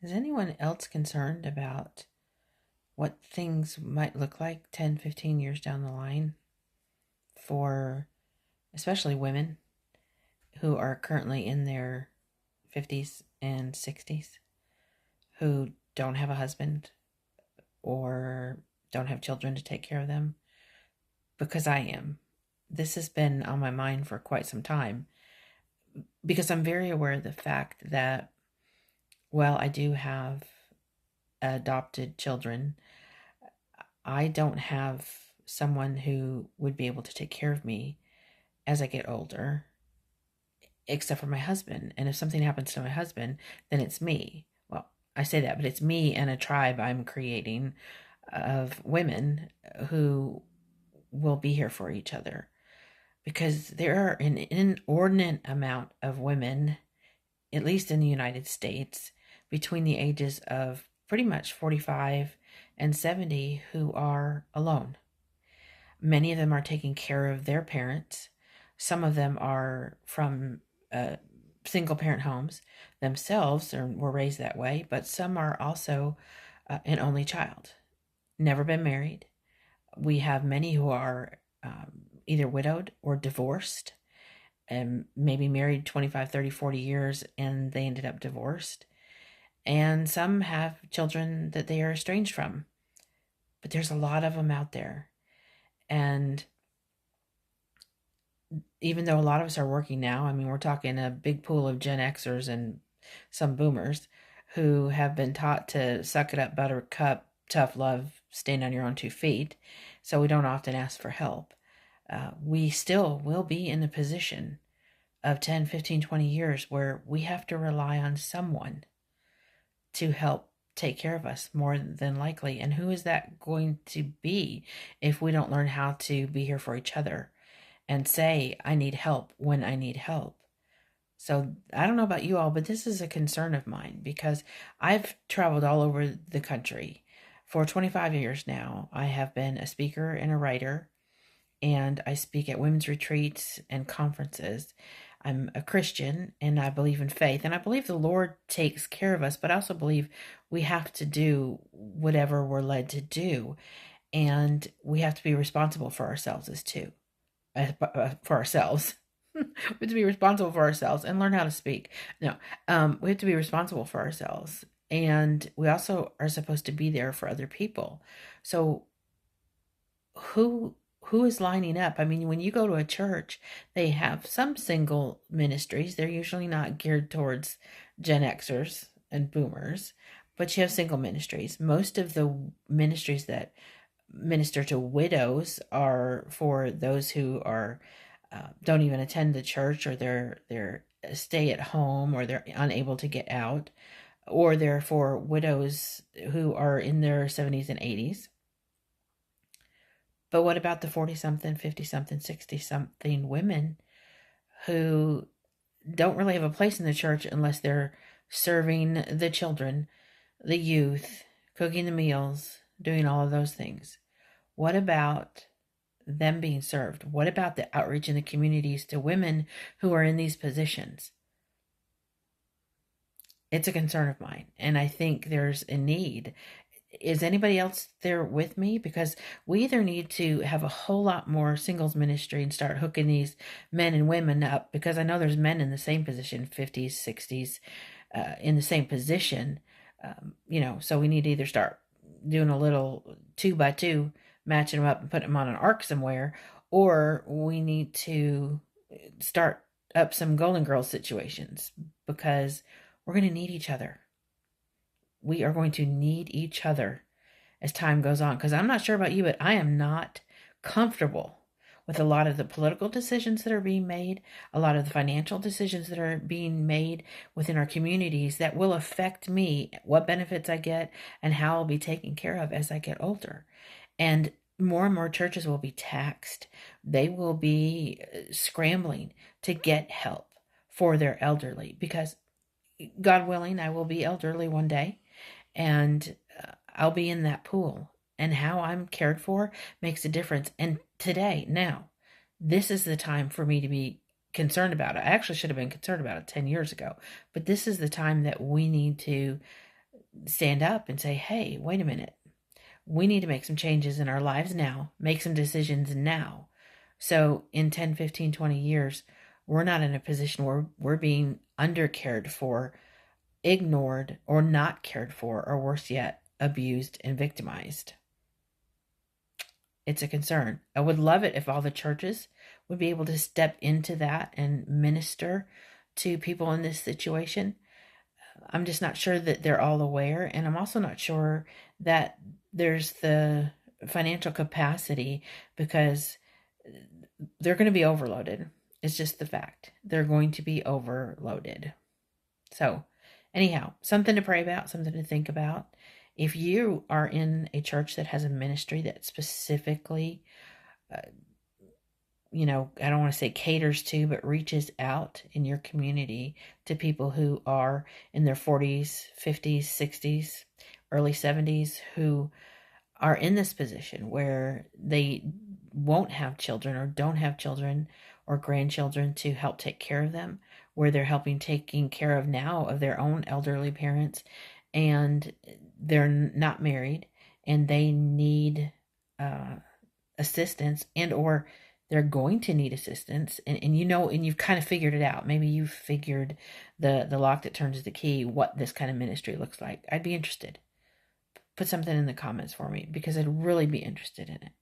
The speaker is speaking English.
Is anyone else concerned about what things might look like 10, 15 years down the line for especially women who are currently in their 50s and 60s who don't have a husband or don't have children to take care of them? Because I am. This has been on my mind for quite some time because I'm very aware of the fact that, well, I do have adopted children. I don't have someone who would be able to take care of me as I get older, except for my husband. And if something happens to my husband, then it's me. Well, I say that, but it's me and a tribe I'm creating of women who will be here for each other. Because there are an inordinate amount of women, at least in the United States, between the ages of pretty much 45 and 70 who are alone. Many of them are taking care of their parents. Some of them are from single parent homes themselves or were raised that way, but some are also an only child, never been married. We have many who are either widowed or divorced and maybe married 25, 30, 40 years and they ended up divorced. And some have children that they are estranged from. But there's a lot of them out there. And even though a lot of us are working now, I mean, we're talking a big pool of Gen Xers and some boomers who have been taught to suck it up, buttercup, tough love, stand on your own 2 feet. So we don't often ask for help. We still will be in the position of 10, 15, 20 years where we have to rely on someone to help take care of us more than likely. And who is that going to be if we don't learn how to be here for each other and say, I need help when I need help? So I don't know about you all, but this is a concern of mine because I've traveled all over the country for 25 years now. I have been a speaker and a writer, and I speak at women's retreats and conferences. I'm a Christian and I believe in faith, and I believe the Lord takes care of us, but I also believe we have to do whatever we're led to do, and we have to be responsible for ourselves as too, for ourselves. We have to be responsible for ourselves and learn how to speak. No, we have to be responsible for ourselves, and we also are supposed to be there for other people. So who is lining up? I mean, when you go to a church, they have some single ministries. They're usually not geared towards Gen Xers and boomers, but you have single ministries. Most of the ministries that minister to widows are for those who are don't even attend the church, or they're stay at home, or they're unable to get out, or they're for widows who are in their 70s and 80s. But what about the 40-something, 50-something, 60-something women who don't really have a place in the church unless they're serving the children, the youth, cooking the meals, doing all of those things? What about them being served? What about the outreach in the communities to women who are in these positions? It's a concern of mine, and I think there's a need. Is anybody else there with me? Because we either need to have a whole lot more singles ministry and start hooking these men and women up, because I know there's men in the same position, 50s, 60s, in the same position, so we need to either start doing a little 2x2, matching them up and putting them on an arc somewhere, or we need to start up some Golden Girls situations, because we're going to need each other. We are going to need each other as time goes on, because I'm not sure about you, but I am not comfortable with a lot of the political decisions that are being made, a lot of the financial decisions that are being made within our communities that will affect me, what benefits I get, and how I'll be taken care of as I get older. And more churches will be taxed. They will be scrambling to get help for their elderly, because God willing, I will be elderly one day, and I'll be in that pool. And how I'm cared for makes a difference. And today, now, this is the time for me to be concerned about it. I actually should have been concerned about it 10 years ago. But this is the time that we need to stand up and say, hey, wait a minute. We need to make some changes in our lives now, make some decisions now. So in 10, 15, 20 years, we're not in a position where we're being undercared for, ignored, or not cared for, or worse yet, abused and victimized. It's a concern. I would love it if all the churches would be able to step into that and minister to people in this situation. I'm just not sure that they're all aware, and I'm also not sure that there's the financial capacity, because they're going to be overloaded. It's just the fact. They're going to be overloaded. So, anyhow, something to pray about, something to think about. If you are in a church that has a ministry that specifically, I don't want to say caters to, but reaches out in your community to people who are in their 40s, 50s, 60s, early 70s, who are in this position where they won't have children or don't have children or grandchildren to help take care of them, where they're taking care of now of their own elderly parents, and they're not married and they need assistance, and or they're going to need assistance, and and you've kind of figured it out. Maybe you've figured the lock that turns the key, what this kind of ministry looks like. I'd be interested. Put something in the comments for me, because I'd really be interested in it.